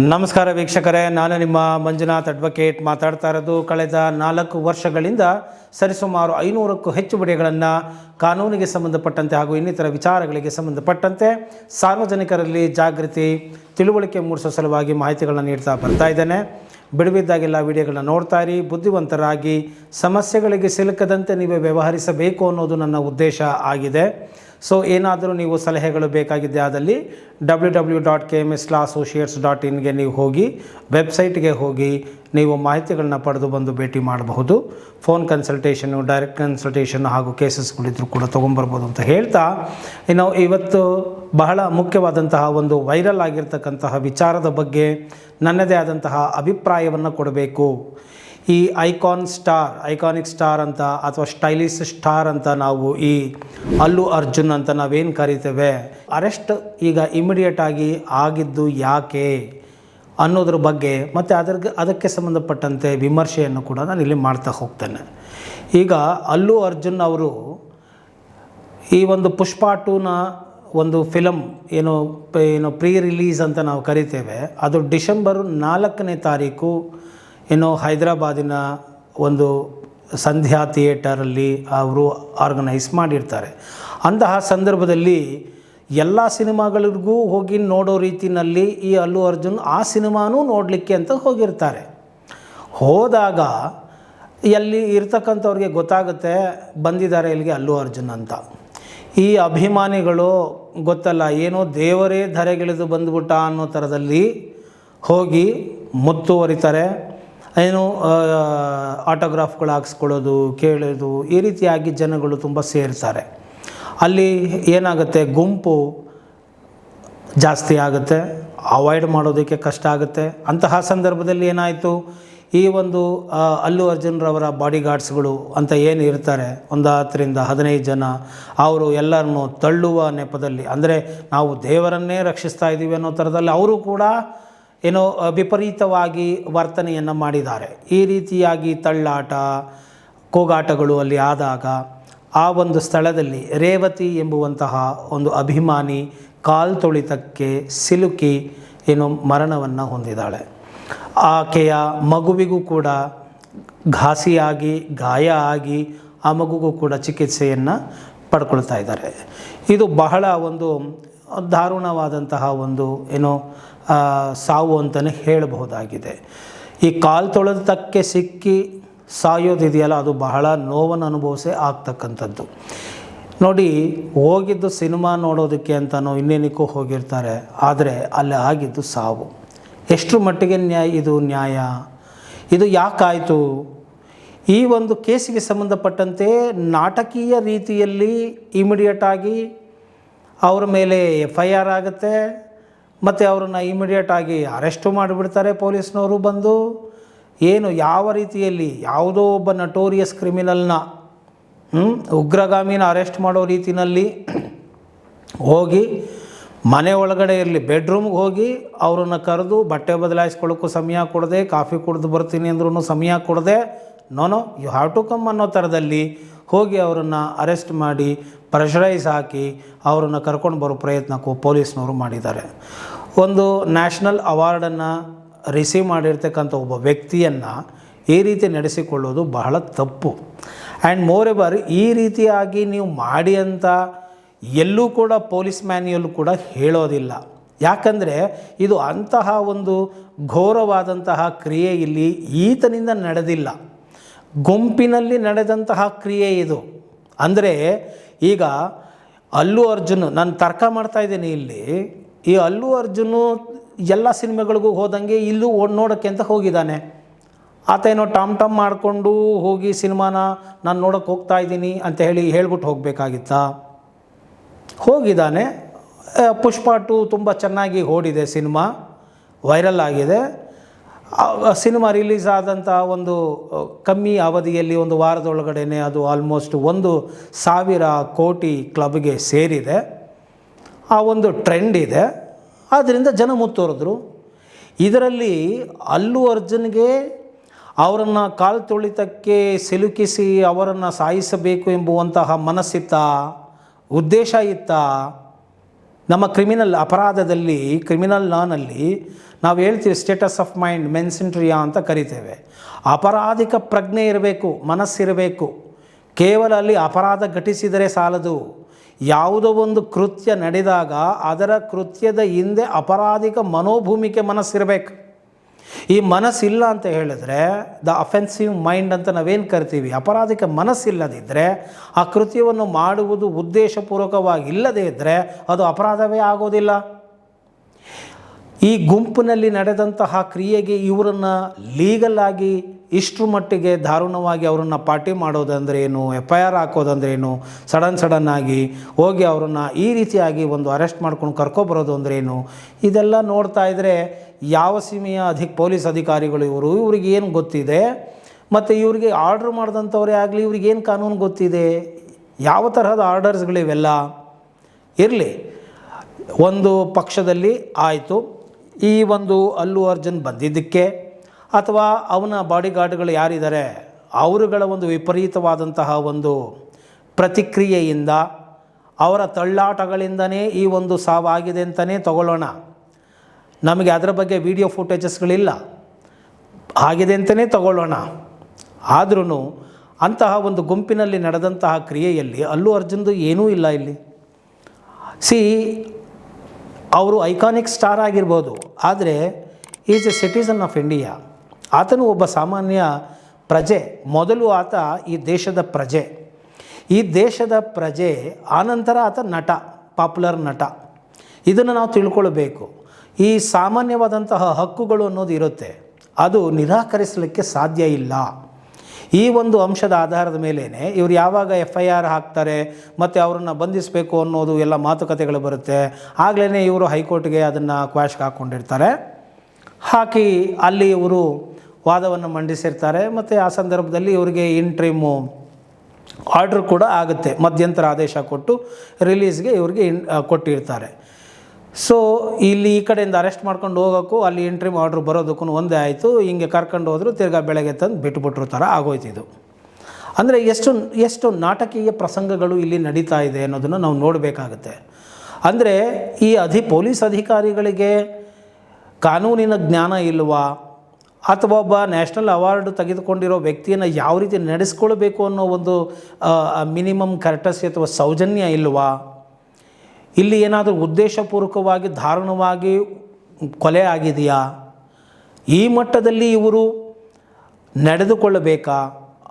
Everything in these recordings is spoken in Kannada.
ನಮಸ್ಕಾರ ವೀಕ್ಷಕರೇ, ನಾನು ನಿಮ್ಮ ಮಂಜುನಾಥ್ ಅಡ್ವೊಕೇಟ್ ಮಾತಾಡ್ತಾ ಇರೋದು. ಕಳೆದ 4 ವರ್ಷಗಳಿಂದ ಸರಿಸುಮಾರು 500ಕ್ಕೂ ಹೆಚ್ಚು ವಿಡಿಯೋಗಳನ್ನು ಕಾನೂನಿಗೆ ಸಂಬಂಧಪಟ್ಟಂತೆ ಹಾಗೂ ಇನ್ನಿತರ ವಿಚಾರಗಳಿಗೆ ಸಂಬಂಧಪಟ್ಟಂತೆ ಸಾರ್ವಜನಿಕರಲ್ಲಿ ಜಾಗೃತಿ ತಿಳುವಳಿಕೆ ಮೂಡಿಸೋ ಸಲುವಾಗಿ ಮಾಹಿತಿಗಳನ್ನು ನೀಡ್ತಾ ಬರ್ತಾ ಇದ್ದೇನೆ. ಬಿಡುವಿದ್ದಾಗೆಲ್ಲ ವಿಡಿಯೋಗಳನ್ನ ನೋಡ್ತಾ ಇರಿ. ಬುದ್ಧಿವಂತರಾಗಿ ಸಮಸ್ಯೆಗಳಿಗೆ ಸಿಲುಕದಂತೆ ನೀವು ವ್ಯವಹರಿಸಬೇಕು ಅನ್ನೋದು ನನ್ನ ಉದ್ದೇಶ ಆಗಿದೆ. ಸೊ ಏನಾದರೂ ನೀವು ಸಲಹೆಗಳು ಬೇಕಾಗಿದ್ದೆ ಆದಲ್ಲಿ www.kmslassociates.in ನೀವು ಹೋಗಿ ವೆಬ್ಸೈಟ್ಗೆ ಹೋಗಿ ನೀವು ಮಾಹಿತಿಗಳನ್ನ ಪಡೆದು ಬಂದು ಭೇಟಿ ಮಾಡಬಹುದು. ಫೋನ್ ಕನ್ಸಲ್ಟೇಷನ್ನು, ಡೈರೆಕ್ಟ್ ಕನ್ಸಲ್ಟೇಷನ್ ಹಾಗೂ ಕೇಸಸ್ಗಳಿದ್ರೂ ಕೂಡ ತೊಗೊಂಬರ್ಬೋದು ಅಂತ ಹೇಳ್ತಾ, ಇನ್ನು ಇವತ್ತು ಬಹಳ ಮುಖ್ಯವಾದಂತಹ ಒಂದು ವೈರಲ್ ಆಗಿರ್ತಕ್ಕಂತಹ ವಿಚಾರದ ಬಗ್ಗೆ ನನ್ನದೇ ಆದಂತಹ ಅಭಿಪ್ರಾಯವನ್ನು ಕೊಡಬೇಕು. ಈ ಐಕಾನಿಕ್ ಸ್ಟಾರ್ ಅಂತ ಅಥವಾ ಸ್ಟೈಲಿಶ್ ಸ್ಟಾರ್ ಅಂತ ನಾವು ಈ ಅಲ್ಲು ಅರ್ಜುನ್ ಅಂತ ನಾವೇನು ಕರಿತೇವೆ, ಅರೆಸ್ಟ್ ಈಗ ಇಮಿಡಿಯೇಟಾಗಿ ಆಗಿದ್ದು ಯಾಕೆ ಅನ್ನೋದ್ರ ಬಗ್ಗೆ ಮತ್ತು ಅದಕ್ಕೆ ಸಂಬಂಧಪಟ್ಟಂತೆ ವಿಮರ್ಶೆಯನ್ನು ಕೂಡ ನಾನು ಇಲ್ಲಿ ಮಾಡ್ತಾ ಹೋಗ್ತೇನೆ. ಈಗ ಅಲ್ಲು ಅರ್ಜುನ್ ಅವರು ಈ ಒಂದು ಪುಷ್ಪ 2ನ ಒಂದು ಫಿಲಮ್ ಏನು ಪ್ರೀ ರಿಲೀಸ್ ಅಂತ ನಾವು ಕರಿತೇವೆ, ಅದು ಡಿಸೆಂಬರ್ 4ನೇ ತಾರೀಕು ಹೈದರಾಬಾದಿನ ಒಂದು ಸಂಧ್ಯಾ ಥಿಯೇಟರಲ್ಲಿ ಅವರು ಆರ್ಗನೈಸ್ ಮಾಡಿರ್ತಾರೆ. ಅಂತಹ ಸಂದರ್ಭದಲ್ಲಿ ಎಲ್ಲ ಸಿನಿಮಾಗಳಿಗೂ ಹೋಗಿ ನೋಡೋ ರೀತಿಯಲ್ಲಿ ಈ ಅಲ್ಲು ಅರ್ಜುನ್ ಆ ಸಿನಿಮಾನೂ ನೋಡಲಿಕ್ಕೆ ಅಂತ ಹೋಗಿರ್ತಾರೆ. ಹೋದಾಗ ಎಲ್ಲಿ ಇರ್ತಕ್ಕಂಥವ್ರಿಗೆ ಗೊತ್ತಾಗುತ್ತೆ ಬಂದಿದ್ದಾರೆ ಇಲ್ಲಿಗೆ ಅಲ್ಲು ಅರ್ಜುನ್ ಅಂತ. ಈ ಅಭಿಮಾನಿಗಳು ಗೊತ್ತಲ್ಲ, ಏನೋ ದೇವರೇ ಧರೆಗಿಳಿದು ಬಂದುಬಿಟ್ಟ ಅನ್ನೋ ಥರದಲ್ಲಿ ಹೋಗಿ ಮುತ್ತುವರಿತಾರೆ. ಆಟೋಗ್ರಾಫ್ಗಳು ಹಾಕ್ಸ್ಕೊಳ್ಳೋದು, ಕೇಳೋದು, ಈ ರೀತಿಯಾಗಿ ಜನಗಳು ತುಂಬ ಸೇರ್ತಾರೆ. ಅಲ್ಲಿ ಏನಾಗುತ್ತೆ, ಗುಂಪು ಜಾಸ್ತಿ ಆಗುತ್ತೆ, ಅವಾಯ್ಡ್ ಮಾಡೋದಕ್ಕೆ ಕಷ್ಟ ಆಗುತ್ತೆ. ಅಂತಹ ಸಂದರ್ಭದಲ್ಲಿ ಏನಾಯಿತು, ಈ ಒಂದು ಅಲ್ಲು ಅರ್ಜುನ್ರವರ ಬಾಡಿಗಾರ್ಡ್ಸ್ಗಳು ಅಂತ ಏನು ಇರ್ತಾರೆ, ಒಂದು 10ರಿಂದ 15 ಜನ, ಅವರು ಎಲ್ಲರನ್ನೂ ತಳ್ಳುವ ನೆಪದಲ್ಲಿ, ಅಂದರೆ ನಾವು ದೇವರನ್ನೇ ರಕ್ಷಿಸ್ತಾ ಇದ್ದೀವಿ ಅನ್ನೋ ಥರದಲ್ಲಿ ಅವರು ಕೂಡ ವಿಪರೀತವಾಗಿ ವರ್ತನೆಯನ್ನು ಮಾಡಿದ್ದಾರೆ. ಈ ರೀತಿಯಾಗಿ ತಳ್ಳಾಟ ಕೂಗಾಟಗಳು ಅಲ್ಲಿ ಆದಾಗ ಆ ಒಂದು ಸ್ಥಳದಲ್ಲಿ ರೇವತಿ ಎಂಬುವಂತಹ ಒಂದು ಅಭಿಮಾನಿ ಕಾಲ್ತೊಳಿತಕ್ಕೆ ಸಿಲುಕಿ ಮರಣವನ್ನು ಹೊಂದಿದ್ದಾಳೆ. ಆಕೆಯ ಮಗುವಿಗೂ ಕೂಡ ಘಾಸಿಯಾಗಿ ಗಾಯ ಆಗಿ ಆ ಮಗುಗೂ ಕೂಡ ಚಿಕಿತ್ಸೆಯನ್ನು ಪಡ್ಕೊಳ್ತಾ ಇದ್ದಾರೆ. ಇದು ಬಹಳ ಒಂದು ದಾರುಣವಾದಂತಹ ಒಂದು ಸಾವು ಅಂತಲೇ ಹೇಳಬಹುದಾಗಿದೆ. ಈ ಕಾಲ್ತೊಳೆತಕ್ಕೆ ಸಿಕ್ಕಿ ಸಾಯೋದಿದೆಯಲ್ಲ, ಅದು ಬಹಳ ನೋವನ್ನು ಅನುಭವಿಸೇ ಆಗ್ತಕ್ಕಂಥದ್ದು. ನೋಡಿ, ಹೋಗಿದ್ದು ಸಿನಿಮಾ ನೋಡೋದಕ್ಕೆ ಅಂತನೋ ಇನ್ನೇನಕ್ಕೂ ಹೋಗಿರ್ತಾರೆ, ಆದರೆ ಅಲ್ಲಿ ಆಗಿದ್ದು ಸಾವು. ಎಷ್ಟು ಮಟ್ಟಿಗೆ ಇದು ನ್ಯಾಯ? ಇದು ಯಾಕಾಯಿತು? ಈ ಒಂದು ಕೇಸಿಗೆ ಸಂಬಂಧಪಟ್ಟಂತೆ ನಾಟಕೀಯ ರೀತಿಯಲ್ಲಿ ಇಮಿಡಿಯೇಟಾಗಿ ಅವರ ಮೇಲೆ FIR ಆಗುತ್ತೆ ಮತ್ತು ಅವರನ್ನು ಇಮಿಡಿಯೇಟಾಗಿ ಅರೆಸ್ಟು ಮಾಡಿಬಿಡ್ತಾರೆ ಪೊಲೀಸ್ನವರು ಬಂದು. ಯಾವ ರೀತಿಯಲ್ಲಿ ಯಾವುದೋ ಒಬ್ಬ ನಟೋರಿಯಸ್ ಕ್ರಿಮಿನಲ್ನ ಉಗ್ರಗಾಮಿನ ಅರೆಸ್ಟ್ ಮಾಡೋ ರೀತಿಯಲ್ಲಿ ಹೋಗಿ ಮನೆ ಒಳಗಡೆ ಇರಲಿ, ಬೆಡ್ರೂಮ್ಗೆ ಹೋಗಿ ಅವರನ್ನು ಕರೆದು ಬಟ್ಟೆ ಬದಲಾಯಿಸ್ಕೊಳ್ಳೋಕ್ಕೂ ಸಮಯ ಕೊಡದೆ, ಕಾಫಿ ಕುಡಿದು ಬರ್ತೀನಿ ಅಂದ್ರೂ ಸಮಯ ಕೊಡದೆ, no you have to come ಅನ್ನೋ ಥರದಲ್ಲಿ ಹೋಗಿ ಅವರನ್ನು ಅರೆಸ್ಟ್ ಮಾಡಿ ಪ್ರೆಷರೈಸ್ ಹಾಕಿ ಅವರನ್ನು ಕರ್ಕೊಂಡು ಬರೋ ಪ್ರಯತ್ನಕ್ಕೂ ಪೊಲೀಸ್ನವರು ಮಾಡಿದ್ದಾರೆ. ಒಂದು ನ್ಯಾಷನಲ್ ಅವಾರ್ಡನ್ನು ರಿಸೀವ್ ಮಾಡಿರ್ತಕ್ಕಂಥ ಒಬ್ಬ ವ್ಯಕ್ತಿಯನ್ನು ಈ ರೀತಿ ನಡೆಸಿಕೊಳ್ಳೋದು ಬಹಳ ತಪ್ಪು. ಆ್ಯಂಡ್ ಮೋರೆಬರ್, ಈ ರೀತಿಯಾಗಿ ನೀವು ಮಾಡಿ ಅಂತ ಎಲ್ಲೂ ಕೂಡ ಪೊಲೀಸ್ ಮ್ಯಾನ್ಯುಯಲ್ ಕೂಡ ಹೇಳೋದಿಲ್ಲ. ಯಾಕಂದರೆ ಇದು ಅಂತಹ ಒಂದು ಘೋರವಾದಂತಹ ಕ್ರಿಯೆ ಇಲ್ಲಿ ಈತನಿಂದ ನಡೆದಿಲ್ಲ, ಗುಂಪಿನಲ್ಲಿ ನಡೆದಂತಹ ಕ್ರಿಯೆ ಇದು. ಅಂದರೆ ಈಗ ಅಲ್ಲು ಅರ್ಜುನ್, ನಾನು ತರ್ಕ ಮಾಡ್ತಾಯಿದ್ದೀನಿ ಇಲ್ಲಿ, ಈ ಅಲ್ಲು ಅರ್ಜುನು ಎಲ್ಲ ಸಿನಿಮಾಗಳಿಗೂ ಹೋದಂಗೆ ಇಲ್ಲೂ ನೋಡೋಕ್ಕೆ ಅಂತ ಹೋಗಿದ್ದಾನೆ. ಆತ ಟಾಮ್ ಮಾಡಿಕೊಂಡು ಹೋಗಿ ಸಿನಿಮಾನ ನಾನು ನೋಡೋಕ್ಕೆ ಹೋಗ್ತಾ ಇದ್ದೀನಿ ಅಂತ ಹೇಳ್ಬಿಟ್ಟು ಹೋಗಬೇಕಾಗಿತ್ತಾ? ಹೋಗಿದ್ದಾನೆ. ಪುಷ್ಪ 2 ತುಂಬ ಚೆನ್ನಾಗಿ ಓಡಿದೆ, ಸಿನಿಮಾ ವೈರಲ್ ಆಗಿದೆ. ಸಿನಿಮಾ ರಿಲೀಸ್ ಆದಂಥ ಒಂದು ಕಮ್ಮಿ ಅವಧಿಯಲ್ಲಿ, ಒಂದು ವಾರದೊಳಗಡೆ ಅದು ಆಲ್ಮೋಸ್ಟ್ 1,000 ಕೋಟಿ ಕ್ಲಬ್ಗೆ ಸೇರಿದೆ. ಆ ಒಂದು ಟ್ರೆಂಡ್ ಇದೆ, ಆದ್ದರಿಂದ ಜನ ಮುತ್ತೋರಿದ್ರು. ಇದರಲ್ಲಿ ಅಲ್ಲು ಅರ್ಜುನ್ಗೆ ಅವರನ್ನು ಕಾಲ್ತೊಳಿತಕ್ಕೆ ಸಿಲುಕಿಸಿ ಅವರನ್ನು ಸಾಯಿಸಬೇಕು ಎಂಬುವಂತಹ ಮನಸ್ಸಿತ್ತ, ಉದ್ದೇಶ ಇತ್ತ? ನಮ್ಮ ಕ್ರಿಮಿನಲ್ ಅಪರಾಧದಲ್ಲಿ, ಕ್ರಿಮಿನಲ್ ಲಾನಲ್ಲಿ ನಾವು ಹೇಳ್ತೀವಿ ಸ್ಟೇಟಸ್ ಆಫ್ ಮೈಂಡ್ ಮೆನ್ಸೆಂಟ್ರಿಯಾ ಅಂತ ಕರಿತೇವೆ. ಅಪರಾಧಿಕ ಪ್ರಜ್ಞೆ ಇರಬೇಕು, ಮನಸ್ಸಿರಬೇಕು. ಕೇವಲ ಅಲ್ಲಿ ಅಪರಾಧ ಘಟಿಸಿದರೆ ಸಾಲದು. ಯಾವುದೋ ಒಂದು ಕೃತ್ಯ ನಡೆದಾಗ ಅದರ ಕೃತ್ಯದ ಹಿಂದೆ ಅಪರಾಧಿಕ ಮನೋಭೂಮಿಕೆ ಮನಸ್ಸಿರಬೇಕು. ಈ ಮನಸ್ಸಿಲ್ಲ ಅಂತ ಹೇಳಿದ್ರೆ ದ ಅಫೆನ್ಸಿವ್ ಮೈಂಡ್ ಅಂತ ನಾವೇನು ಕರಿತೀವಿ, ಅಪರಾಧಿಕ ಮನಸ್ಸಿಲ್ಲದಿದ್ದರೆ ಆ ಕೃತ್ಯವನ್ನು ಮಾಡುವುದು ಉದ್ದೇಶಪೂರ್ವಕವಾಗಿ ಇಲ್ಲದೇ ಇದ್ದರೆ ಅದು ಅಪರಾಧವೇ ಆಗೋದಿಲ್ಲ. ಈ ಗುಂಪಿನಲ್ಲಿ ನಡೆದಂತಹ ಕ್ರಿಯೆಗೆ ಇವರನ್ನು ಲೀಗಲ್ ಆಗಿ ಇಷ್ಟರ ಮಟ್ಟಿಗೆ ದಾರುಣವಾಗಿ ಅವರನ್ನು ಪಾರ್ಟಿ ಮಾಡೋದಂದ್ರೆ ಏನು, FIR ಹಾಕೋದಂದ್ರೇನು, ಸಡನ್ನಾಗಿ ಹೋಗಿ ಅವರನ್ನು ಈ ರೀತಿಯಾಗಿ ಒಂದು ಅರೆಸ್ಟ್ ಮಾಡ್ಕೊಂಡು ಕರ್ಕೊಬರೋದು ಅಂದ್ರೇನು, ಇದೆಲ್ಲ ನೋಡ್ತಾ ಇದ್ದರೆ ಯಾವ ಸೀಮೆಯ ಪೊಲೀಸ್ ಅಧಿಕಾರಿಗಳು ಇವ್ರಿಗೆ ಏನು ಗೊತ್ತಿದೆ, ಮತ್ತು ಇವರಿಗೆ ಆರ್ಡ್ರ್ ಮಾಡಿದಂಥವರೇ ಆಗಲಿ ಇವ್ರಿಗೇನು ಕಾನೂನು ಗೊತ್ತಿದೆ, ಯಾವ ತರಹದ ಆರ್ಡರ್ಸ್ಗಳಿವೆಲ್ಲ ಇರಲಿ. ಒಂದು ಪಕ್ಷದಲ್ಲಿ ಆಯಿತು, ಈ ಒಂದು ಅಲ್ಲು ಅರ್ಜುನ್ ಬಂದಿದ್ದಕ್ಕೆ ಅಥವಾ ಅವನ ಬಾಡಿಗಾರ್ಡ್ಗಳು ಯಾರಿದ್ದಾರೆ ಅವರುಗಳ ಒಂದು ವಿಪರೀತವಾದಂತಹ ಒಂದು ಪ್ರತಿಕ್ರಿಯೆಯಿಂದ, ಅವರ ತಳ್ಳಾಟಗಳಿಂದನೇ ಈ ಒಂದು ಸಾವಾಗಿದೆ ಅಂತಲೇ ತಗೊಳ್ಳೋಣ. ನಮಗೆ ಅದರ ಬಗ್ಗೆ ವಿಡಿಯೋ ಫುಟೇಜಸ್ಗಳಿಲ್ಲ, ಆಗಿದೆ ಅಂತಲೇ ತಗೊಳ್ಳೋಣ. ಆದ್ರೂ ಅಂತಹ ಒಂದು ಗುಂಪಿನಲ್ಲಿ ನಡೆದಂತಹ ಕ್ರಿಯೆಯಲ್ಲಿ ಅಲ್ಲು ಅರ್ಜುನ್ದು ಏನೂ ಇಲ್ಲ ಇಲ್ಲಿ. ಅವರು ಐಕಾನಿಕ್ ಸ್ಟಾರ್ ಆಗಿರ್ಬೋದು, ಆದರೆ is A citizen of India. ಆತನು ಒಬ್ಬ ಸಾಮಾನ್ಯ ಪ್ರಜೆ. ಮೊದಲು ಆತ ಈ ದೇಶದ ಪ್ರಜೆ, ಈ ದೇಶದ ಪ್ರಜೆ, ಆನಂತರ ಆತ ನಟ, ಪಾಪ್ಯುಲರ್ ನಟ. ಇದನ್ನು ನಾವು ತಿಳ್ಕೊಳ್ಬೇಕು. ಈ ಸಾಮಾನ್ಯವಾದಂತಹ ಹಕ್ಕುಗಳು ಅನ್ನೋದು ಇರುತ್ತೆ, ಅದು ನಿರಾಕರಿಸಲಿಕ್ಕೆ ಸಾಧ್ಯ ಇಲ್ಲ. ಈ ಒಂದು ಅಂಶದ ಆಧಾರದ ಮೇಲೇ ಇವರು ಯಾವಾಗ FIR ಹಾಕ್ತಾರೆ ಮತ್ತು ಅವರನ್ನು ಬಂಧಿಸಬೇಕು ಅನ್ನೋದು ಎಲ್ಲ ಮಾತುಕತೆಗಳು ಬರುತ್ತೆ. ಆಗಲೇ ಇವರು ಹೈಕೋರ್ಟ್ಗೆ ಅದನ್ನು ಕ್ವಾಶ್ಗೆ ಹಾಕ್ಕೊಂಡಿರ್ತಾರೆ. ಹಾಕಿ ಅಲ್ಲಿ ಇವರು ವಾದವನ್ನು ಮಂಡಿಸಿರ್ತಾರೆ. ಮತ್ತು ಆ ಸಂದರ್ಭದಲ್ಲಿ ಇವರಿಗೆ ಇಂಟ್ರಿಮು ಆರ್ಡ್ರ್ ಕೂಡ ಆಗುತ್ತೆ, ಮಧ್ಯಂತರ ಆದೇಶ ಕೊಟ್ಟು ರಿಲೀಸ್ಗೆ ಇವ್ರಿಗೆ ಕೊಟ್ಟಿರ್ತಾರೆ. ಸೊ ಇಲ್ಲಿ ಈ ಕಡೆಯಿಂದ ಅರೆಸ್ಟ್ ಮಾಡ್ಕೊಂಡು ಹೋಗೋಕ್ಕೂ ಅಲ್ಲಿ ಇಂಟ್ರಿಮ್ ಆರ್ಡ್ರ್ ಬರೋದಕ್ಕೂ ಒಂದೇ ಆಯಿತು. ಹಿಂಗೆ ಕರ್ಕೊಂಡು ಹೋದ್ರು, ತಿರ್ಗಾ ಬೆಳಗ್ಗೆ ತಂದು ಬಿಟ್ಟುಬಿಟ್ರು ಥರ ಆಗೋಯ್ತಿದ್ದು. ಅಂದರೆ ಎಷ್ಟು ನಾಟಕೀಯ ಪ್ರಸಂಗಗಳು ಇಲ್ಲಿ ನಡೀತಾ ಇದೆ ಅನ್ನೋದನ್ನು ನಾವು ನೋಡಬೇಕಾಗುತ್ತೆ. ಅಂದರೆ ಈ ಪೊಲೀಸ್ ಅಧಿಕಾರಿಗಳಿಗೆ ಕಾನೂನಿನ ಜ್ಞಾನ ಇಲ್ವಾ, ಅಥವಾ ಒಬ್ಬ ನ್ಯಾಷನಲ್ ಅವಾರ್ಡ್ ತೆಗೆದುಕೊಂಡಿರೋ ವ್ಯಕ್ತಿಯನ್ನು ಯಾವ ರೀತಿ ನಡೆಸ್ಕೊಳ್ಬೇಕು ಅನ್ನೋ ಒಂದು ಮಿನಿಮಮ್ ಕರ್ಟಸಿ ಅಥವಾ ಸೌಜನ್ಯ ಇಲ್ವಾ, ಇಲ್ಲಿ ಏನಾದರೂ ಉದ್ದೇಶಪೂರ್ವಕವಾಗಿ ದಾರುಣವಾಗಿ ಕೊಲೆ ಆಗಿದೆಯಾ, ಈ ಮಟ್ಟದಲ್ಲಿ ಇವರು ನಡೆದುಕೊಳ್ಳಬೇಕಾ,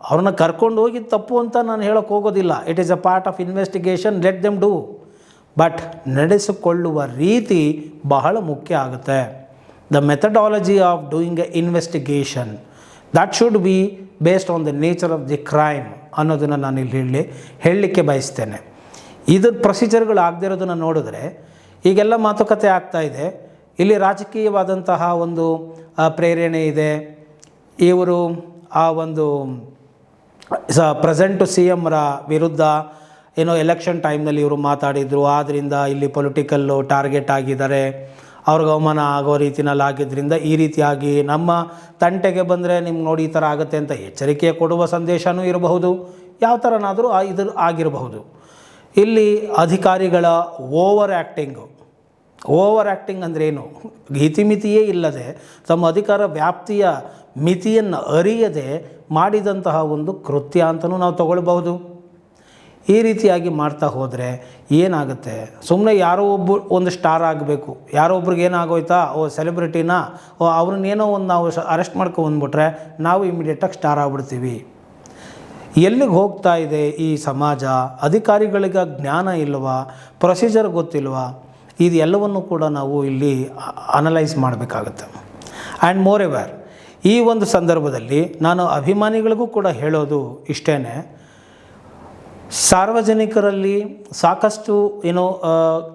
ಅವ್ರನ್ನ ಕರ್ಕೊಂಡು ಹೋಗಿ ತಪ್ಪು ಅಂತ ನಾನು ಹೇಳೋಕ್ಕೆ ಹೋಗೋದಿಲ್ಲ. It is a part of investigation, let them do. But ನಡೆಸಿಕೊಳ್ಳುವ ರೀತಿ ಬಹಳ ಮುಖ್ಯ ಆಗುತ್ತೆ. The methodology of doing a investigation that should be based on the nature of the crime ಅನ್ನೋದನ್ನು ನಾನು ಇಲ್ಲಿ ಹೇಳಲಿಕ್ಕೆ ಬಯಸ್ತೇನೆ. ಇದ್ರ ಪ್ರೊಸೀಜರ್ಗಳು ಆಗದಿರೋದನ್ನು ನೋಡಿದ್ರೆ ಈಗೆಲ್ಲ ಮಾತುಕತೆ ಆಗ್ತಾಯಿದೆ. ಇಲ್ಲಿ ರಾಜಕೀಯವಾದಂತಹ ಒಂದು ಪ್ರೇರಣೆ ಇದೆ. ಇವರು ಆ ಒಂದು ಪ್ರೆಸೆಂಟು CM ವಿರುದ್ಧ ಏನೋ ಎಲೆಕ್ಷನ್ ಟೈಮ್ನಲ್ಲಿ ಇವರು ಮಾತಾಡಿದರು, ಆದ್ದರಿಂದ ಇಲ್ಲಿ ಪೊಲಿಟಿಕಲ್ಲು ಟಾರ್ಗೆಟ್ ಆಗಿದ್ದಾರೆ, ಅವ್ರಿಗೆ ಅವಮಾನ ಆಗೋ ರೀತಿಯಲ್ಲಿ ಆಗಿದ್ದರಿಂದ ಈ ರೀತಿಯಾಗಿ ನಮ್ಮ ತಂಟೆಗೆ ಬಂದರೆ ನಿಮ್ಗೆ ನೋಡಿ ಈ ಥರ ಆಗುತ್ತೆ ಅಂತ ಎಚ್ಚರಿಕೆ ಕೊಡುವ ಸಂದೇಶವೂ ಇರಬಹುದು, ಯಾವ ಥರನಾದರೂ ಇದು ಆಗಿರಬಹುದು. ಇಲ್ಲಿ ಅಧಿಕಾರಿಗಳ ಓವರ್ ಆ್ಯಕ್ಟಿಂಗ್ ಅಂದ್ರೇನು, ಇತಿಮಿತಿಯೇ ಇಲ್ಲದೆ ತಮ್ಮ ಅಧಿಕಾರ ವ್ಯಾಪ್ತಿಯ ಮಿತಿಯನ್ನು ಅರಿಯದೆ ಮಾಡಿದಂತಹ ಒಂದು ಕೃತ್ಯ ಅಂತಲೂ ನಾವು ತಗೊಳ್ಬಹುದು. ಈ ರೀತಿಯಾಗಿ ಮಾಡ್ತಾ ಹೋದರೆ ಏನಾಗುತ್ತೆ, ಸುಮ್ಮನೆ ಯಾರೋ ಒಂದು ಸ್ಟಾರ್ ಆಗಬೇಕು, ಯಾರೋ ಒಬ್ರಿಗೆ ಏನಾಗೋಯ್ತಾ, ಸೆಲೆಬ್ರಿಟಿನ, ಅವ್ರನ್ನೇನೋ ಒಂದು ನಾವು ಅರೆಸ್ಟ್ ಮಾಡ್ಕೊಂಡ್ಬಿಟ್ರೆ ನಾವು ಇಮಿಡಿಯೇಟಾಗಿ ಸ್ಟಾರ್ ಆಗ್ಬಿಡ್ತೀವಿ. ಎಲ್ಲಿಗೆ ಹೋಗ್ತಾ ಇದೆ ಈ ಸಮಾಜ? ಅಧಿಕಾರಿಗಳಿಗೆ ಜ್ಞಾನ ಇಲ್ವಾ, ಪ್ರೊಸೀಜರ್ ಗೊತ್ತಿಲ್ವಾ? ಇದು ಎಲ್ಲವನ್ನು ಕೂಡ ನಾವು ಇಲ್ಲಿ ಅನಲೈಸ್ ಮಾಡಬೇಕಾಗತ್ತೆ. ಆ್ಯಂಡ್ ಮೋರ್ ಎವರ್ ಈ ಒಂದು ಸಂದರ್ಭದಲ್ಲಿ ನಾನು ಅಭಿಮಾನಿಗಳಿಗೂ ಕೂಡ ಹೇಳೋದು ಇಷ್ಟೇ, ಸಾರ್ವಜನಿಕರಲ್ಲಿ ಸಾಕಷ್ಟು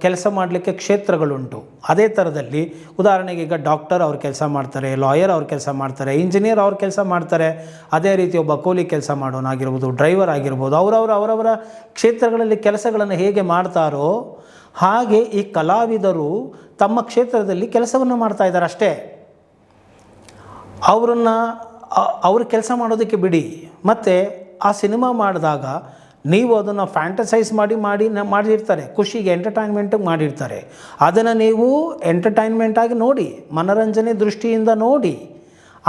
ಕೆಲಸ ಮಾಡಲಿಕ್ಕೆ ಕ್ಷೇತ್ರಗಳುಂಟು. ಅದೇ ಥರದಲ್ಲಿ ಉದಾಹರಣೆಗೆ ಈಗ ಡಾಕ್ಟರ್ ಅವ್ರ ಕೆಲಸ ಮಾಡ್ತಾರೆ, ಲಾಯರ್ ಅವ್ರ ಕೆಲಸ ಮಾಡ್ತಾರೆ, ಇಂಜಿನಿಯರ್ ಅವ್ರ ಕೆಲಸ ಮಾಡ್ತಾರೆ, ಅದೇ ರೀತಿ ಒಬ್ಬ ಕೂಲಿ ಕೆಲಸ ಮಾಡೋನಾಗಿರ್ಬೋದು, ಡ್ರೈವರ್ ಆಗಿರ್ಬೋದು, ಅವರವರ ಕ್ಷೇತ್ರಗಳಲ್ಲಿ ಕೆಲಸಗಳನ್ನು ಹೇಗೆ ಮಾಡ್ತಾರೋ ಹಾಗೆ ಈ ಕಲಾವಿದರು ತಮ್ಮ ಕ್ಷೇತ್ರದಲ್ಲಿ ಕೆಲಸವನ್ನು ಮಾಡ್ತಾಯಿದ್ದಾರೆ ಅಷ್ಟೇ. ಅವ್ರ ಕೆಲಸ ಮಾಡೋದಕ್ಕೆ ಬಿಡಿ. ಮತ್ತು ಆ ಸಿನಿಮಾ ಮಾಡಿದಾಗ ನೀವು ಅದನ್ನು ಫ್ಯಾಂಟಸೈಸ್ ಮಾಡಿರ್ತಾರೆ, ಖುಷಿಗೆ ಎಂಟರ್ಟೈನ್ಮೆಂಟಿಗೆ ಮಾಡಿರ್ತಾರೆ. ಅದನ್ನು ನೀವು ಎಂಟರ್ಟೈನ್ಮೆಂಟಾಗಿ ನೋಡಿ, ಮನೋರಂಜನೆ ದೃಷ್ಟಿಯಿಂದ ನೋಡಿ.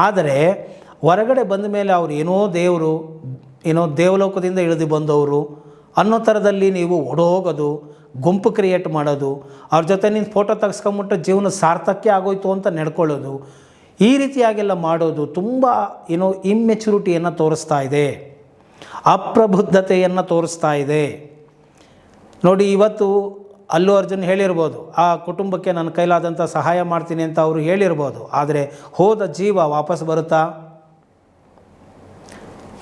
ಆದರೆ ಹೊರಗಡೆ ಬಂದ ಮೇಲೆ ಅವ್ರು ಏನೋ ದೇವಲೋಕದಿಂದ ಇಳಿದು ಬಂದವರು ಅನ್ನೋ ಥರದಲ್ಲಿ ನೀವು ಓಡೋಗೋದು, ಗುಂಪು ಕ್ರಿಯೇಟ್ ಮಾಡೋದು, ಅವ್ರ ಜೊತೆ ನಿಂತು ಫೋಟೋ ತೆಗೆಸ್ಕೊಂಬಿಟ್ಟು ಜೀವನ ಸಾರ್ಥಕ್ಯ ಆಗೋಯ್ತು ಅಂತ ನಡ್ಕೊಳ್ಳೋದು, ಈ ರೀತಿಯಾಗೆಲ್ಲ ಮಾಡೋದು ತುಂಬ ಇಮ್ಮೆಚುರಿಟಿಯನ್ನು ತೋರಿಸ್ತಾ ಇದೆ, ಅಪ್ರಬುದ್ಧತೆಯನ್ನು ತೋರಿಸ್ತಾ ಇದೆ. ನೋಡಿ, ಇವತ್ತು ಅಲ್ಲು ಅರ್ಜುನ್ ಹೇಳಿರ್ಬೋದು, ಆ ಕುಟುಂಬಕ್ಕೆ ನನ್ನ ಕೈಲಾದಂಥ ಸಹಾಯ ಮಾಡ್ತೀನಿ ಅಂತ ಅವರು ಹೇಳಿರ್ಬೋದು. ಆದರೆ ಹೋದ ಜೀವ ವಾಪಸ್ ಬರುತ್ತಾ?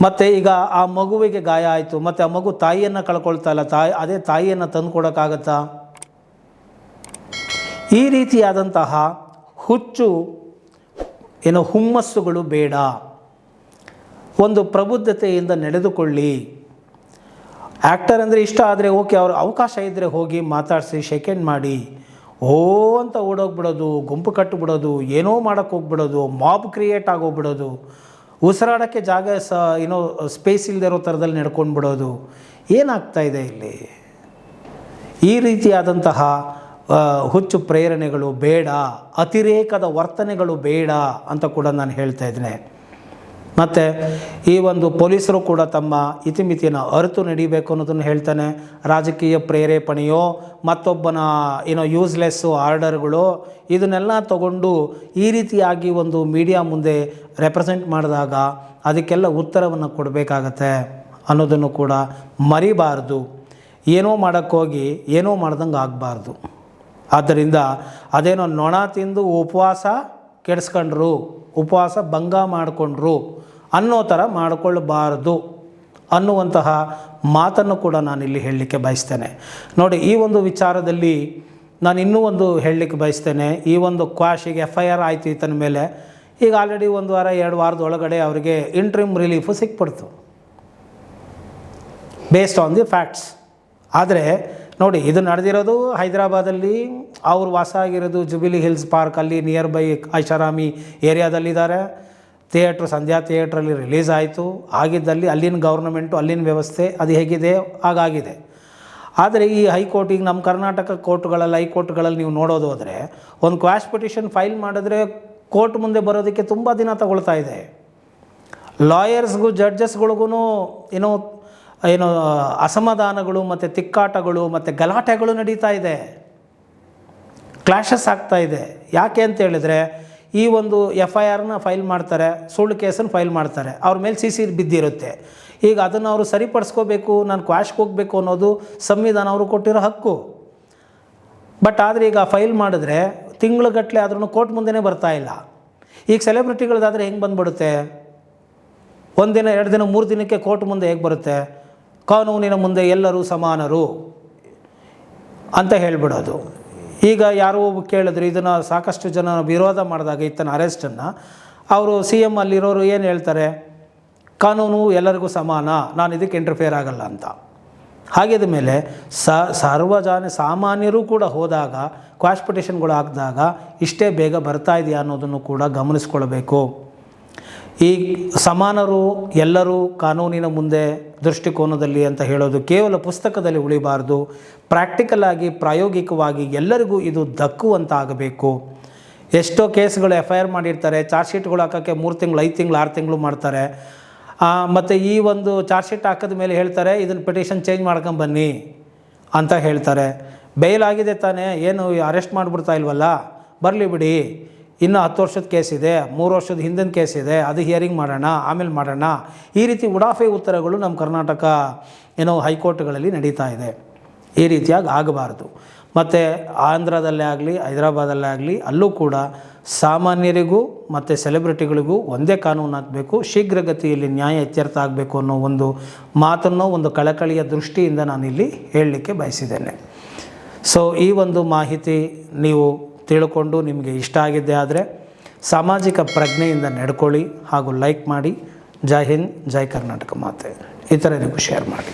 ಮತ್ತು ಈಗ ಆ ಮಗುವಿಗೆ ಗಾಯ ಆಯಿತು, ಮತ್ತು ಆ ಮಗು ತಾಯಿಯನ್ನು ಕಳ್ಕೊಳ್ತಾ ಇಲ್ಲ, ಅದೇ ತಾಯಿಯನ್ನು ತಂದು ಕೊಡೋಕ್ಕಾಗತ್ತಾ? ಈ ರೀತಿಯಾದಂತಹ ಹುಚ್ಚು ಹುಮ್ಮಸ್ಸುಗಳು ಬೇಡ. ಒಂದು ಪ್ರಬುದ್ಧತೆಯಿಂದ ನಡೆದುಕೊಳ್ಳಿ. ಆ್ಯಕ್ಟರ್ ಅಂದರೆ ಇಷ್ಟ ಆದರೆ ಓಕೆ, ಅವ್ರ ಅವಕಾಶ ಇದ್ದರೆ ಹೋಗಿ ಮಾತಾಡಿಸಿ, ಶೇಕೆಂಡ್ ಮಾಡಿ. ಅಂತ ಓಡೋಗ್ಬಿಡೋದು, ಗುಂಪು ಕಟ್ಟಿಬಿಡೋದು, ಏನೋ ಮಾಡೋಕ್ಕೆ ಹೋಗ್ಬಿಡೋದು, ಮಾಬ್ ಕ್ರಿಯೇಟ್ ಆಗೋಗ್ಬಿಡೋದು, ಉಸಿರಾಡೋಕ್ಕೆ ಜಾಗ ಸ್ಪೇಸ್ ಇಲ್ಲದೆ ಇರೋ ಥರದಲ್ಲಿ ನಡ್ಕೊಂಡು ಬಿಡೋದು, ಏನಾಗ್ತಾಯಿದೆ ಇಲ್ಲಿ? ಈ ರೀತಿಯಾದಂತಹ ಹುಚ್ಚು ಪ್ರೇರಣೆಗಳು ಬೇಡ, ಅತಿರೇಕದ ವರ್ತನೆಗಳು ಬೇಡ ಅಂತ ಕೂಡ ನಾನು ಹೇಳ್ತಾ ಇದ್ದೇನೆ. ಮತ್ತು ಈ ಒಂದು ಪೊಲೀಸರು ಕೂಡ ತಮ್ಮ ಇತಿಮಿತಿಯನ್ನು ಅರಿತು ನಡೀಬೇಕು ಅನ್ನೋದನ್ನು ಹೇಳ್ತಾನೆ. ರಾಜಕೀಯ ಪ್ರೇರೇಪಣೆಯೋ ಮತ್ತೊಬ್ಬನ ಯೂಸ್ಲೆಸ್ಸು ಆರ್ಡರ್ಗಳು ಇದನ್ನೆಲ್ಲ ತಗೊಂಡು ಈ ರೀತಿಯಾಗಿ ಒಂದು ಮೀಡಿಯಾ ಮುಂದೆ ರೆಪ್ರೆಸೆಂಟ್ ಮಾಡಿದಾಗ ಅದಕ್ಕೆಲ್ಲ ಉತ್ತರವನ್ನು ಕೊಡಬೇಕಾಗತ್ತೆ ಅನ್ನೋದನ್ನು ಕೂಡ ಮರಿಬಾರ್ದು. ಏನೋ ಮಾಡೋಕ್ಕೋಗಿ ಏನೋ ಮಾಡ್ದಂಗೆ ಆಗಬಾರ್ದು. ಆದ್ದರಿಂದ ಅದೇನೋ ನೊಣ ತಿಂದು ಉಪವಾಸ ಕೆಡಿಸ್ಕೊಂಡ್ರು, ಉಪವಾಸ ಭಂಗ ಮಾಡಿಕೊಂಡ್ರು ಅನ್ನೋ ಥರ ಮಾಡಿಕೊಳ್ಳಬಾರ್ದು ಅನ್ನುವಂತಹ ಮಾತನ್ನು ಕೂಡ ನಾನಿಲ್ಲಿ ಹೇಳಲಿಕ್ಕೆ ಬಯಸ್ತೇನೆ. ನೋಡಿ, ಈ ಒಂದು ವಿಚಾರದಲ್ಲಿ ನಾನು ಇನ್ನೂ ಒಂದು ಹೇಳಲಿಕ್ಕೆ ಬಯಸ್ತೇನೆ. ಈ ಒಂದು ಕ್ವಾಶಿಗೆ FIR ಆಯಿತು ಈತನ ಮೇಲೆ. ಈಗ ಆಲ್ರೆಡಿ 1 ವಾರ 2 ವಾರದೊಳಗಡೆ ಅವರಿಗೆ ಇಂಟ್ರಿಮ್ ರಿಲೀಫು ಸಿಕ್ಬಿಡ್ತು ಬೇಸ್ಡ್ ಆನ್ ದಿ ಫ್ಯಾಕ್ಟ್ಸ್. ಆದರೆ ನೋಡಿ, ಇದು ನಡೆದಿರೋದು ಹೈದರಾಬಾದಲ್ಲಿ, ಅವರು ವಾಸ ಆಗಿರೋದು ಜುಬಿಲಿ ಹಿಲ್ಸ್ ಪಾರ್ಕ್, ಅಲ್ಲಿ ನಿಯರ್ ಬೈ ಐಷಾರಾಮಿ ಏರಿಯಾದಲ್ಲಿದ್ದಾರೆ. ಸಂಧ್ಯಾ ಥಿಯೇಟ್ರಲ್ಲಿ ರಿಲೀಸ್ ಆಯಿತು. ಆಗಿದ್ದಲ್ಲಿ ಅಲ್ಲಿನ ಗೌರ್ನಮೆಂಟು, ಅಲ್ಲಿನ ವ್ಯವಸ್ಥೆ ಅದು ಹೇಗಿದೆ ಹಾಗಾಗಿದೆ. ಆದರೆ ಈ ಹೈಕೋರ್ಟಿಗೆ, ನಮ್ಮ ಕರ್ನಾಟಕ ಕೋರ್ಟ್ಗಳಲ್ಲಿ, ಹೈಕೋರ್ಟ್ಗಳಲ್ಲಿ ನೀವು ನೋಡೋದು ಹೋದರೆ ಒಂದು ಕ್ವಾಶ್ ಪಿಟಿಷನ್ ಫೈಲ್ ಮಾಡಿದ್ರೆ ಕೋರ್ಟ್ ಮುಂದೆ ಬರೋದಕ್ಕೆ ತುಂಬ ದಿನ ತಗೊಳ್ತಾ ಇದೆ. ಲಾಯರ್ಸ್ಗೂ ಜಡ್ಜಸ್ಗಳಿಗೂ ಅಸಮಾಧಾನಗಳು ಮತ್ತು ತಿಕ್ಕಾಟಗಳು ಮತ್ತು ಗಲಾಟೆಗಳು ನಡೀತಾ ಇದೆ, ಕ್ಲಾಶಸ್ ಆಗ್ತಾ ಇದೆ. ಯಾಕೆ ಅಂತ ಹೇಳಿದರೆ, ಈ ಒಂದು FIRನ ಫೈಲ್ ಮಾಡ್ತಾರೆ, ಸುಳ್ಳು ಕೇಸನ್ನು ಫೈಲ್ ಮಾಡ್ತಾರೆ, ಅವ್ರ ಮೇಲೆ CC ಬಿದ್ದಿರುತ್ತೆ. ಈಗ ಅದನ್ನು ಅವರು ಸರಿಪಡಿಸ್ಕೋಬೇಕು, ನಾನು ಕ್ವಾಶ್ಗೆ ಹೋಗಬೇಕು ಅನ್ನೋದು ಸಂವಿಧಾನ ಅವರು ಕೊಟ್ಟಿರೋ ಹಕ್ಕು. ಬಟ್ ಆದರೆ ಈಗ ಫೈಲ್ ಮಾಡಿದ್ರೆ ತಿಂಗಳುಗಟ್ಟಲೆ ಆದ್ರೂ ಕೋರ್ಟ್ ಮುಂದೆನೇ ಬರ್ತಾ ಇಲ್ಲ. ಈಗ ಸೆಲೆಬ್ರಿಟಿಗಳದಾದರೆ ಹೆಂಗೆ ಬಂದುಬಿಡುತ್ತೆ? 1 ದಿನ 2 ದಿನ 3 ದಿನಕ್ಕೆ ಕೋರ್ಟ್ ಮುಂದೆ ಹೇಗೆ ಬರುತ್ತೆ? ಕಾನೂನಿನ ಮುಂದೆ ಎಲ್ಲರೂ ಸಮಾನರು ಅಂತ ಹೇಳಿಬಿಡೋದು. ಈಗ ಯಾರೋ ಕೇಳಿದ್ರು, ಇದನ್ನು ಸಾಕಷ್ಟು ಜನ ವಿರೋಧ ಮಾಡಿದಾಗ ಈತನ ಅರೆಸ್ಟನ್ನು, ಅವರು CM ಅಲ್ಲಿರೋರು ಏನು ಹೇಳ್ತಾರೆ? ಕಾನೂನು ಎಲ್ಲರಿಗೂ ಸಮಾನ, ನಾನು ಇದಕ್ಕೆ ಇಂಟರ್ಫಿಯರ್ ಆಗಲ್ಲ ಅಂತ. ಹಾಗಿದ ಮೇಲೆ ಸಾಮಾನ್ಯರು ಕೂಡ ಹೋದಾಗ, ಕ್ವಾಶ್ ಪಿಟಿಷನ್ಗಳು ಹಾಕಿದಾಗ ಇಷ್ಟೇ ಬೇಗ ಬರ್ತಾ ಇದೆಯಾ ಅನ್ನೋದನ್ನು ಕೂಡ ಗಮನಿಸ್ಕೊಳ್ಬೇಕು. ಈ ಸಮಾನರು ಎಲ್ಲರೂ ಕಾನೂನಿನ ಮುಂದೆ ದೃಷ್ಟಿಕೋನದಲ್ಲಿ ಅಂತ ಹೇಳೋದು ಕೇವಲ ಪುಸ್ತಕದಲ್ಲಿ ಉಳಿಬಾರ್ದು. ಪ್ರಾಕ್ಟಿಕಲ್ ಆಗಿ, ಪ್ರಾಯೋಗಿಕವಾಗಿ ಎಲ್ಲರಿಗೂ ಇದು ದಕ್ಕುವಂತ ಆಗಬೇಕು. ಎಷ್ಟೋ ಕೇಸ್ಗಳು FIR ಮಾಡಿರ್ತಾರೆ, ಚಾರ್ಜ್ ಶೀಟ್ಗಳು ಹಾಕೋಕ್ಕೆ 3 ತಿಂಗಳು 5 ತಿಂಗಳು 6 ತಿಂಗಳು ಮಾಡ್ತಾರೆ. ಮತ್ತು ಈ ಒಂದು ಚಾರ್ಜ್ ಶೀಟ್ ಹಾಕಿದ ಮೇಲೆ ಹೇಳ್ತಾರೆ, ಇದನ್ನು ಪಿಟಿಷನ್ ಚೇಂಜ್ ಮಾಡ್ಕೊಂಬನ್ನಿ ಅಂತ ಹೇಳ್ತಾರೆ. ಬೇಲ್ ಆಗಿದೆ ತಾನೇ, ಏನು ಅರೆಸ್ಟ್ ಮಾಡಿಬಿಡ್ತಾ ಇಲ್ವಲ್ಲ, ಬರಲಿ ಬಿಡಿ, ಇನ್ನೂ 10 ವರ್ಷದ ಕೇಸ್ ಇದೆ, 3 ವರ್ಷದ ಹಿಂದಿನ ಕೇಸ್ ಇದೆ, ಅದು ಹಿಯರಿಂಗ್ ಮಾಡೋಣ, ಆಮೇಲೆ ಮಾಡೋಣ. ಈ ರೀತಿ ಉಡಾಫೆ ಉತ್ತರಗಳು ನಮ್ಮ ಕರ್ನಾಟಕ ಹೈಕೋರ್ಟ್ಗಳಲ್ಲಿ ನಡೀತಾ ಇದೆ. ಈ ರೀತಿಯಾಗಿ ಆಗಬಾರ್ದು. ಮತ್ತು ಆಂಧ್ರದಲ್ಲೇ ಆಗಲಿ, ಹೈದರಾಬಾದಲ್ಲೇ ಆಗಲಿ, ಅಲ್ಲೂ ಕೂಡ ಸಾಮಾನ್ಯರಿಗೂ ಮತ್ತು ಸೆಲೆಬ್ರಿಟಿಗಳಿಗೂ ಒಂದೇ ಕಾನೂನು ಹಾಕಬೇಕು, ಶೀಘ್ರಗತಿಯಲ್ಲಿ ನ್ಯಾಯ ಇತ್ಯರ್ಥ ಆಗಬೇಕು ಅನ್ನೋ ಒಂದು ಮಾತನ್ನು, ಒಂದು ಕಳಕಳಿಯ ದೃಷ್ಟಿಯಿಂದ ನಾನಿಲ್ಲಿ ಹೇಳಲಿಕ್ಕೆ ಬಯಸಿದ್ದೇನೆ. ಸೊ ಈ ಒಂದು ಮಾಹಿತಿ ನೀವು ತಿಳ್ಕೊಂಡು ನಿಮಗೆ ಇಷ್ಟ ಆಗಿದ್ದೆ ಆದರೆ ಸಾಮಾಜಿಕ ಪ್ರಜ್ಞೆಯಿಂದ ನಡ್ಕೊಳ್ಳಿ ಹಾಗೂ ಲೈಕ್ ಮಾಡಿ. ಜೈ ಹಿಂದ್, ಜೈ ಕರ್ನಾಟಕ ಮಾತೆ. ಇತರರಿಗೂ ಶೇರ್ ಮಾಡಿ.